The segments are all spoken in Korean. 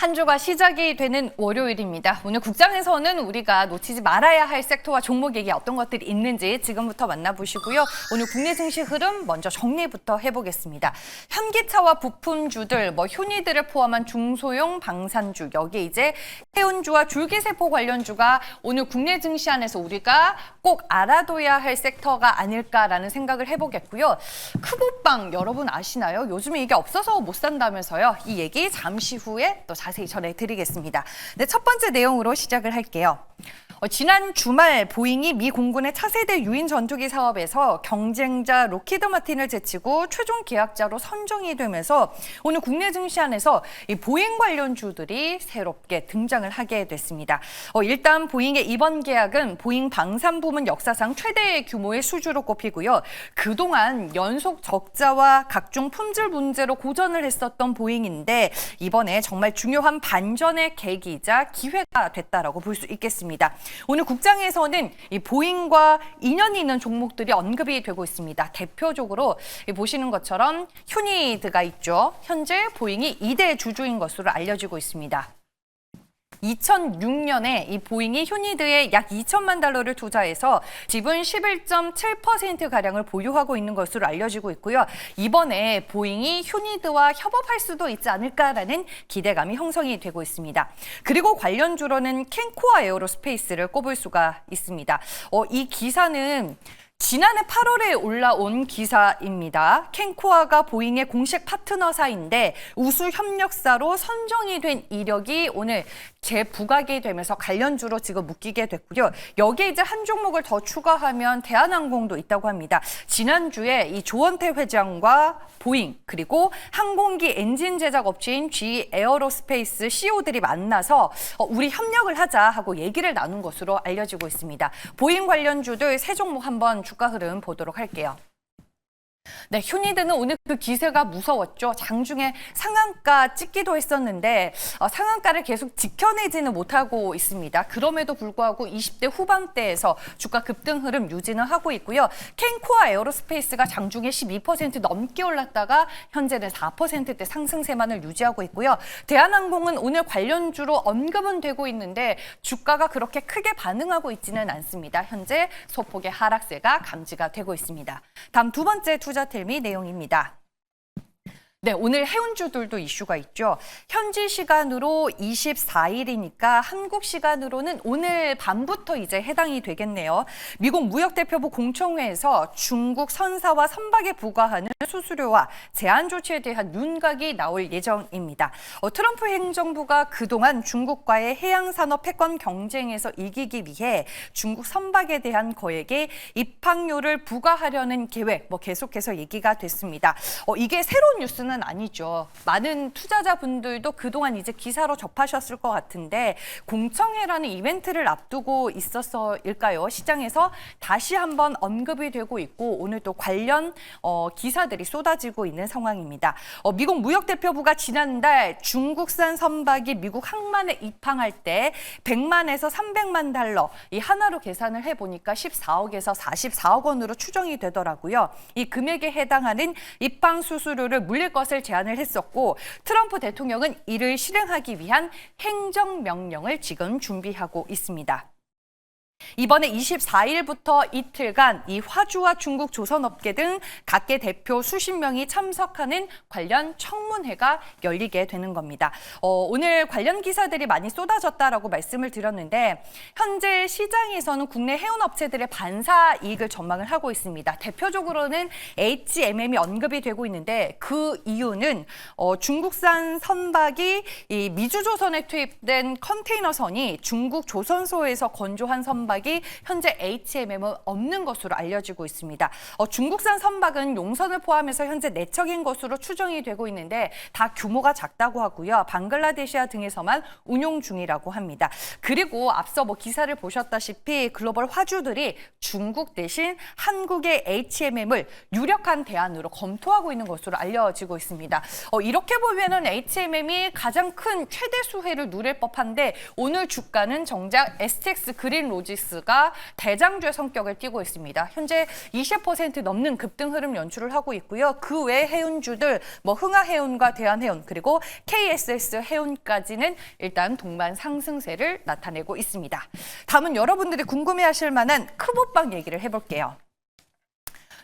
한 주가 시작이 되는 월요일입니다. 오늘 국장에서는 우리가 놓치지 말아야 할 섹터와 종목 얘기 어떤 것들이 있는지 지금부터 만나보시고요. 오늘 국내 증시 흐름 먼저 정리부터 해보겠습니다. 현기차와 부품주들, 현이들을 포함한 중소형 방산주, 여기에 이제 해운주와 줄기세포 관련주가 오늘 국내 증시 안에서 우리가 꼭 알아둬야 할 섹터가 아닐까라는 생각을 해보겠고요. 크보빵 여러분 아시나요? 요즘에 이게 없어서 못 산다면서요. 이 얘기 잠시 후에 또 자세히 전해드리겠습니다. 네, 첫 번째 내용으로 시작을 할게요. 지난 주말 보잉이 미 공군의 차세대 유인 전투기 사업에서 경쟁자 록히드 마틴을 제치고 최종 계약자로 선정이 되면서 오늘 국내 증시 안에서 이 보잉 관련주들이 새롭게 등장을 하게 됐습니다. 일단 보잉의 이번 계약은 보잉 방산 부문 역사상 최대 규모의 수주로 꼽히고요. 그동안 연속 적자와 각종 품질 문제로 고전을 했었던 보잉인데 이번에 정말 중요한 반전의 계기이자 기회가 됐다라고 볼 수 있겠습니다. 오늘 국장에서는 이 보잉과 인연이 있는 종목들이 언급이 되고 있습니다. 대표적으로 보시는 것처럼 휴니드가 있죠. 현재 보잉이 2대 주주인 것으로 알려지고 있습니다. 2006년에 이 보잉이 휴니드에 약 2천만 달러를 투자해서 지분 11.7%가량을 보유하고 있는 것으로 알려지고 있고요. 이번에 보잉이 휴니드와 협업할 수도 있지 않을까라는 기대감이 형성이 되고 있습니다. 그리고 관련주로는 캔코아 에어로스페이스를 꼽을 수가 있습니다. 이 기사는 지난해 8월에 올라온 기사입니다. 캔코아가 보잉의 공식 파트너사인데 우수 협력사로 선정이 된 이력이 오늘 재부각이 되면서 관련주로 지금 묶이게 됐고요. 여기에 이제 한 종목을 더 추가하면 대한항공도 있다고 합니다. 지난주에 이 조원태 회장과 보잉 그리고 항공기 엔진 제작 업체인 GE 에어로스페이스 CEO들이 만나서 우리 협력을 하자 하고 얘기를 나눈 것으로 알려지고 있습니다. 보잉 관련주들 세 종목 한번 주가 흐름 보도록 할게요. 네, 휴니드는 오늘 그 기세가 무서웠죠. 장중에 상한가 찍기도 했었는데 상한가를 계속 지켜내지는 못하고 있습니다. 그럼에도 불구하고 20대 후반대에서 주가 급등 흐름 유지는 하고 있고요. 캔코아 에어로스페이스가 장중에 12% 넘게 올랐다가 현재는 4%대 상승세만을 유지하고 있고요. 대한항공은 오늘 관련주로 언급은 되고 있는데 주가가 그렇게 크게 반응하고 있지는 않습니다. 현재 소폭의 하락세가 감지가 되고 있습니다. 다음 두 번째 투자텔미 내용입니다. 네, 오늘 해운주들도 이슈가 있죠. 현지 시간으로 24일이니까 한국 시간으로는 오늘 밤부터 이제 해당이 되겠네요. 미국 무역대표부 공청회에서 중국 선사와 선박에 부과하는 수수료와 제한 조치에 대한 윤곽이 나올 예정입니다. 트럼프 행정부가 그동안 중국과의 해양산업 패권 경쟁에서 이기기 위해 중국 선박에 대한 거액의 입항료를 부과하려는 계획 계속해서 얘기가 됐습니다. 이게 새로운 뉴스는 아니죠. 많은 투자자분들도 그동안 이제 기사로 접하셨을 것 같은데 공청회라는 이벤트를 앞두고 있어서일까요? 시장에서 다시 한번 언급이 되고 있고 오늘 또 관련 기사들이 쏟아지고 있는 상황입니다. 미국 무역대표부가 지난달 중국산 선박이 미국 항만에 입항할 때 100만에서 300만 달러 이 하나로 계산을 해보니까 14억에서 44억 원으로 추정이 되더라고요. 이 금액에 해당하는 입항 수수료를 물릴 것을 제안을 했었고 트럼프 대통령은 이를 실행하기 위한 행정명령을 지금 준비하고 있습니다. 이번에 24일부터 이틀간 이 화주와 중국 조선업계 등 각계 대표 수십 명이 참석하는 관련 청문회가 열리게 되는 겁니다. 오늘 관련 기사들이 많이 쏟아졌다라고 말씀을 드렸는데 현재 시장에서는 국내 해운업체들의 반사 이익을 전망을 하고 있습니다. 대표적으로는 HMM이 언급이 되고 있는데 그 이유는 중국산 선박이 이 미주조선에 투입된 컨테이너선이 중국 조선소에서 건조한 선박이 현재 HMM은 없는 것으로 알려지고 있습니다. 중국산 선박은 용선을 포함해서 현재 4척인 것으로 추정이 되고 있는데 다 규모가 작다고 하고요. 방글라데시아 등에서만 운용 중이라고 합니다. 그리고 앞서 기사를 보셨다시피 글로벌 화주들이 중국 대신 한국의 HMM을 유력한 대안으로 검토하고 있는 것으로 알려지고 있습니다. 이렇게 보면은 HMM이 가장 큰 최대 수혜를 누릴 법한데 오늘 주가는 정작 STX 그린 로지스 KS가 대장주의 성격을 띠고 있습니다. 현재 20% 넘는 급등 흐름 연출을 하고 있고요. 그 외 해운주들 흥하해운과 대한해운 그리고 KSS 해운까지는 일단 동반 상승세를 나타내고 있습니다. 다음은 여러분들이 궁금해하실 만한 크보빵 얘기를 해볼게요.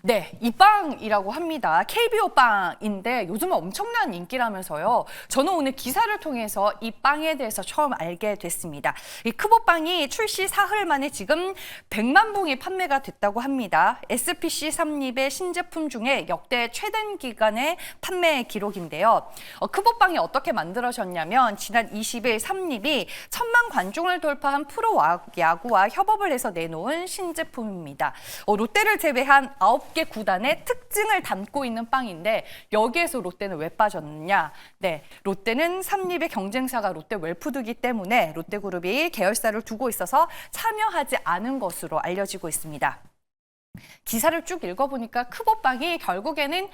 네, 이 빵이라고 합니다. KBO 빵인데 요즘은 엄청난 인기라면서요. 저는 오늘 기사를 통해서 이 빵에 대해서 처음 알게 됐습니다. 이 크보빵이 출시 사흘 만에 지금 100만 봉이 판매가 됐다고 합니다. SPC 삼립의 신제품 중에 역대 최단 기간의 판매 기록인데요. 크보빵이 어떻게 만들어졌냐면 지난 20일 삼립이 1000만 관중을 돌파한 프로야구와 협업을 해서 내놓은 신제품입니다. 롯데를 제외한 9개 구단의 특징을 담고 있는 빵인데 여기에서 롯데는 왜 빠졌느냐? 네, 롯데는 삼립의 경쟁사가 롯데 웰푸드이기 때문에 롯데그룹이 계열사를 두고 있어서 참여하지 않은 것으로 알려지고 있습니다. 기사를 쭉 읽어보니까 크보빵이 결국에는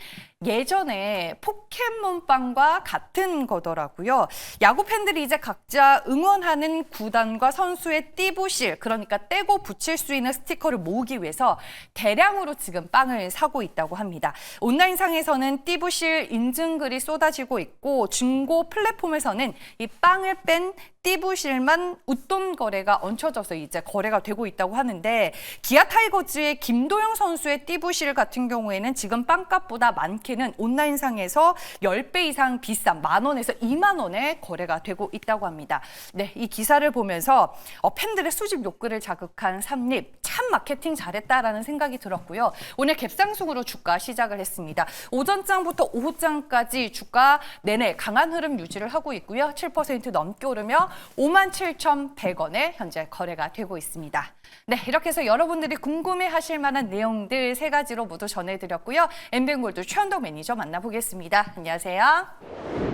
예전에 포켓몬빵과 같은 거더라고요. 야구 팬들이 이제 각자 응원하는 구단과 선수의 띠부실, 그러니까 떼고 붙일 수 있는 스티커를 모으기 위해서 대량으로 지금 빵을 사고 있다고 합니다. 온라인상에서는 띠부실 인증글이 쏟아지고 있고 중고 플랫폼에서는 이 빵을 뺀 띠부실만 웃돈 거래가 얹혀져서 이제 거래가 되고 있다고 하는데 기아 타이거즈의 김도영 선수의 띠부실 같은 경우에는 지금 빵값보다 많게는 온라인상에서 10배 이상 비싼 10,000원에서 20,000원에 거래가 되고 있다고 합니다. 네, 이 기사를 보면서 팬들의 수집 욕구를 자극한 삼립 참 마케팅 잘했다라는 생각이 들었고요. 오늘 갭상승으로 주가 시작을 했습니다. 오전장부터 오후장까지 주가 내내 강한 흐름 유지를 하고 있고요. 7% 넘게 오르며 57,100원에 현재 거래가 되고 있습니다. 네, 이렇게 해서 여러분들이 궁금해하실 만한 내용들 3가지로 모두 전해드렸고요. 엠뱅골드 최현동 매니저 만나보겠습니다. 안녕하세요.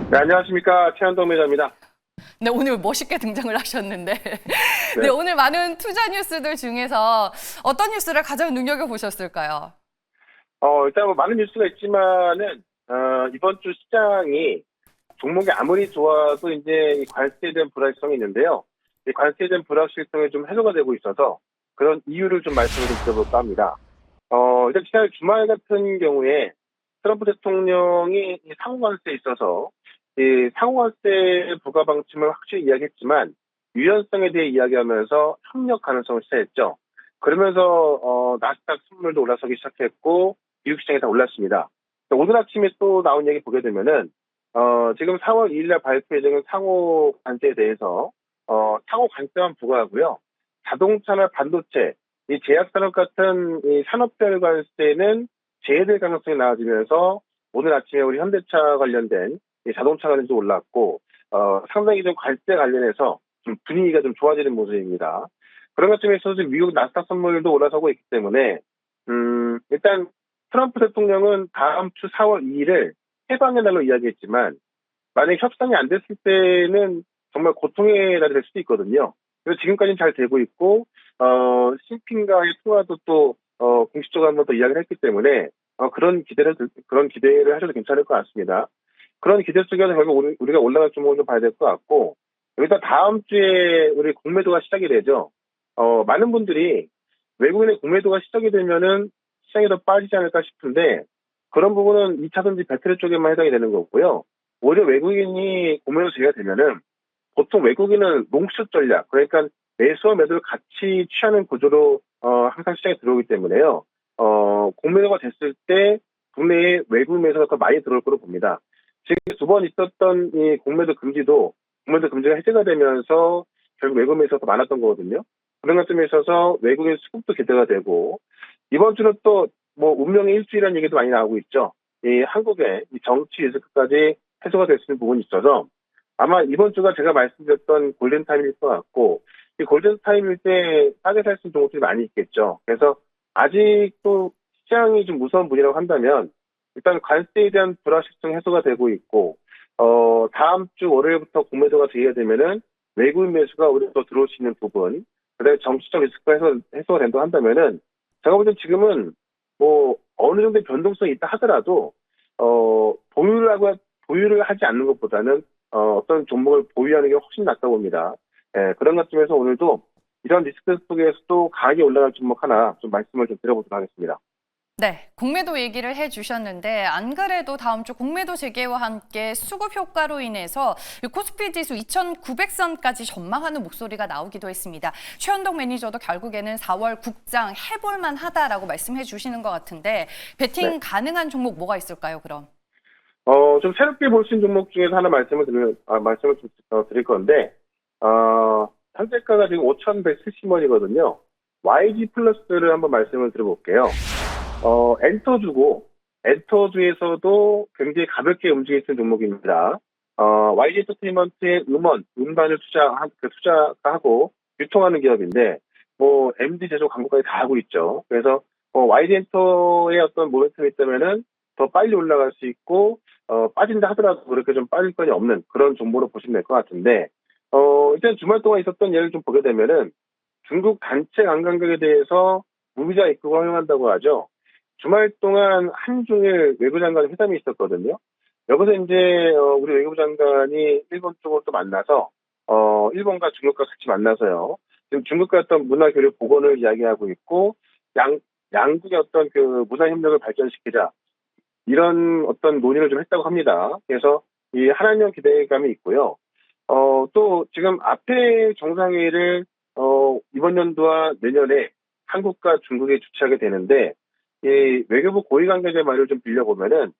네, 안녕하십니까. 최현동 매니저입니다. 네, 오늘 멋있게 등장을 하셨는데 네, 오늘 많은 투자 뉴스들 중에서 어떤 뉴스를 가장 눈여겨보셨을까요? 일단 많은 뉴스가 있지만은 이번 주 시장이 종목이 아무리 좋아도 이제 이 관세에 대한 불확실성이 있는데요. 이 관세에 대한 불확실성이 좀 해소가 되고 있어서 그런 이유를 좀 말씀을 좀 드려볼까 합니다. 일단 지난 주말 같은 경우에 트럼프 대통령이 이 상호관세에 있어서 이 상호관세 부과 방침을 확실히 이야기했지만 유연성에 대해 이야기하면서 협력 가능성을 시사했죠. 그러면서 나스닥 선물도 올라서기 시작했고 미국 시장에 다 올랐습니다. 오늘 아침에 또 나온 얘기 보게 되면은 지금 4월 2일 날 발표 예정인 상호 관세에 대해서 상호 관세만 부과하고요. 자동차나 반도체, 이 제약산업 같은 이 산업별 관세는 제외될 가능성이 나아지면서 오늘 아침에 우리 현대차 관련된 이 자동차 관련도 올랐고 상당히 좀 관세 관련해서 좀 분위기가 좀 좋아지는 모습입니다. 그런 것 중에서 지금 미국 나스닥 선물도 올라서고 있기 때문에 일단 트럼프 대통령은 다음 주 4월 2일을 해방의 날로 이야기했지만 만약에 협상이 안 됐을 때는 정말 고통의 날이 될 수도 있거든요. 그래서 지금까지는 잘 되고 있고 시진핑과의 통화도 또 공식적으로 한 번 더 이야기를 했기 때문에 그런 기대를 하셔도 괜찮을 것 같습니다. 그런 기대 속에서 결국 우리가 올라갈 종목을 좀 봐야 될 것 같고 여기다 다음 주에 우리 공매도가 시작이 되죠. 많은 분들이 외국인의 공매도가 시작이 되면은 시장이 더 빠지지 않을까 싶은데 그런 부분은 2차전지 배터리 쪽에만 해당이 되는 거고요. 오히려 외국인이 공매도 제외가 되면은 보통 외국인은 롱숏 전략, 그러니까 매수와 매도를 같이 취하는 구조로 항상 시장에 들어오기 때문에요. 공매도가 됐을 때 국내에 외국 매수가 더 많이 들어올 거로 봅니다. 지금 2번 있었던 이 공매도 금지가 해제가 되면서 결국 외국 매수가 더 많았던 거거든요. 그런 것점에 있어서 외국인 수급도 기대가 되고 이번 주는 또 운명의 일주일이라는 얘기도 많이 나오고 있죠. 이 한국의 이 정치 리스크까지 해소가 될 수 있는 부분이 있어서 아마 이번 주가 제가 말씀드렸던 골든타임일 것 같고 이 골든타임일 때 싸게 살 수 있는 종목들이 많이 있겠죠. 그래서 아직도 시장이 좀 무서운 분이라고 한다면 일단 관세에 대한 불확실성 해소가 되고 있고 다음 주 월요일부터 공매도가 제외가 되면은 외국인 매수가 우리가 더 들어올 수 있는 부분 그다음에 정치적 리스크가 해소가 된다고 한다면은 제가 볼 때 지금은 어느 정도의 변동성이 있다 하더라도 보유를 하지 않는 것보다는 어떤 종목을 보유하는 게 훨씬 낫다고 봅니다. 그런 것 중에서 오늘도 이런 리스크 속에서도 강하게 올라갈 종목 하나 좀 말씀을 좀 드려보도록 하겠습니다. 네, 공매도 얘기를 해주셨는데 안 그래도 다음 주 공매도 재개와 함께 수급 효과로 인해서 코스피 지수 2,900선까지 전망하는 목소리가 나오기도 했습니다. 최현동 매니저도 결국에는 4월 국장 해볼만 하다라고 말씀해 주시는 것 같은데 베팅 네. 가능한 종목 뭐가 있을까요, 그럼? 좀 새롭게 볼 수 있는 종목 중에서 하나 말씀을 드릴 건데, 현재가가 지금 5,170원이거든요. YG 플러스를 한번 말씀을 드려볼게요. 엔터주에서도 굉장히 가볍게 움직일 수 있는 종목입니다. YG 엔터테인먼트의 음반을 투자하고 유통하는 기업인데, MD 제조 광고까지 다 하고 있죠. 그래서, YG 엔터의 어떤 모멘텀이 있다면은 더 빨리 올라갈 수 있고, 빠진다 하더라도 그렇게 좀 빠질 건이 없는 그런 정보로 보시면 될 것 같은데, 일단 주말 동안 있었던 예를 좀 보게 되면은 중국 단체 관광객에 대해서 무비자 입국을 허용한다고 하죠. 주말 동안 한중일 외교장관 회담이 있었거든요. 여기서 이제, 우리 외교부 장관이 일본 쪽으로 또 만나서, 일본과 중국과 같이 만나서요. 지금 중국과 어떤 문화교류 복원을 이야기하고 있고, 양국의 어떤 그 문화협력을 발전시키자. 이런 어떤 논의를 좀 했다고 합니다. 그래서 이 한한령 기대감이 있고요. 또 지금 앞에 정상회의를 이번 연도와 내년에 한국과 중국이 주최하게 되는데 이 외교부 고위 관계자 말을 좀 빌려보면은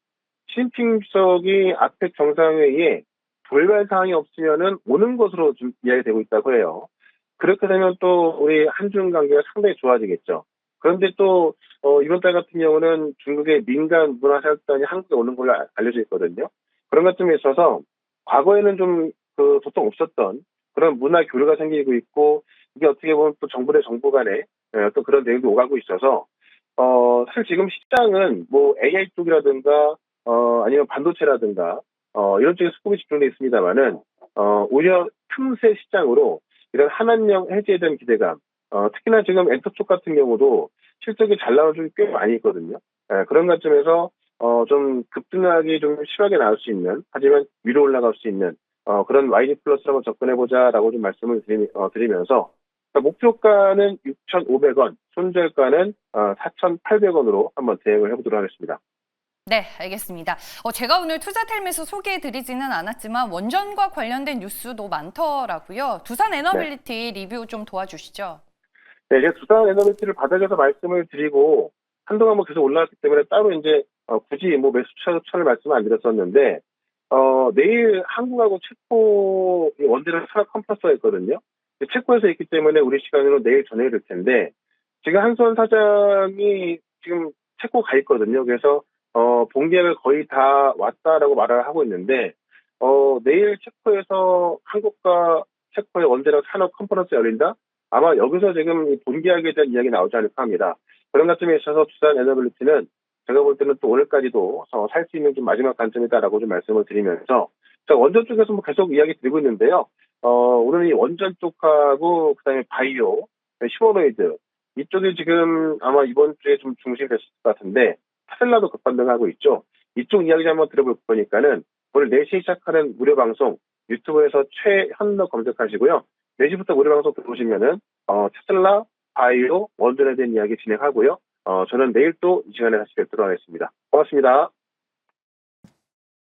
시진핑 주석이 앞에 정상회의에 돌발 사항이 없으면은 오는 것으로 좀 이야기되고 있다고 해요. 그렇게 되면 또 우리 한중 관계가 상당히 좋아지겠죠. 그런데 또 이번 달 같은 경우는 중국의 민간 문화사역단이 한국에 오는 걸로 알려져 있거든요. 그런 것쯤에 있어서 과거에는 좀 보통 없었던 그런 문화 교류가 생기고 있고 이게 어떻게 보면 또 정부 대 정부 간에 어떤 그런 내용도 오가고 있어서 사실 지금 시장은 뭐 AI 쪽이라든가 아니면 반도체라든가 이런 쪽에 수급이 집중돼 있습니다만은 오히려 틈새 시장으로 이런 한한령 해제에 대한 기대감 특히나 지금 엔터 쪽 같은 경우도 실적이 잘 나온 쪽이 꽤 많이 있거든요. 그런 관점에서 좀 급등하기 좀 심하게 나올 수 있는 하지만 위로 올라갈 수 있는 그런 YG 플러스로 한번 접근해보자라고 좀 말씀을 드리면서 목표가는 6,500원, 손절가는 4,800원으로 한번 대응을 해보도록 하겠습니다. 네, 알겠습니다. 제가 오늘 투자텔에서 소개해드리지는 않았지만 원전과 관련된 뉴스도 많더라고요. 두산 에너빌리티 리뷰 좀 도와주시죠. 네, 제가 두산 에너빌리티를 바닥에서 말씀을 드리고 한동안 뭐 계속 올라왔기 때문에 따로 이제 굳이 뭐 매수처를 말씀을 안 드렸었는데 내일 한국하고 체코 원재료 산업 컨퍼런스가 있거든요. 체코에서 있기 때문에 우리 시간으로 내일 전해야 될 텐데 지금 한수원 사장이 지금 체코 가 있거든요. 그래서 본계약을 거의 다 왔다라고 말을 하고 있는데 내일 체코에서 한국과 체코의 원재료 산업 컨퍼런스 열린다. 아마 여기서 지금 본계약에 대한 이야기 나오지 않을까 합니다. 그런 관점에 있어서 두산 에너빌리티는 제가 볼 때는 또 오늘까지도 살 수 있는 좀 마지막 관점이다라고 좀 말씀을 드리면서 자, 원전 쪽에서 뭐 계속 이야기 드리고 있는데요. 오늘 이 원전 쪽하고 그다음에 바이오, 시모노이드 이쪽이 지금 아마 이번 주에 좀 중심이 됐을 것 같은데 테슬라도 급반등하고 있죠. 이쪽 이야기 한번 들어볼 거니까는 오늘 4시에 시작하는 무료 방송 유튜브에서 최현덕 검색하시고요. 4시부터 무료 방송 들어오시면은 테슬라, 바이오, 원전에 대한 이야기 진행하고요. 저는 내일 또 이 시간에 다시 뵙도록 하겠습니다. 고맙습니다.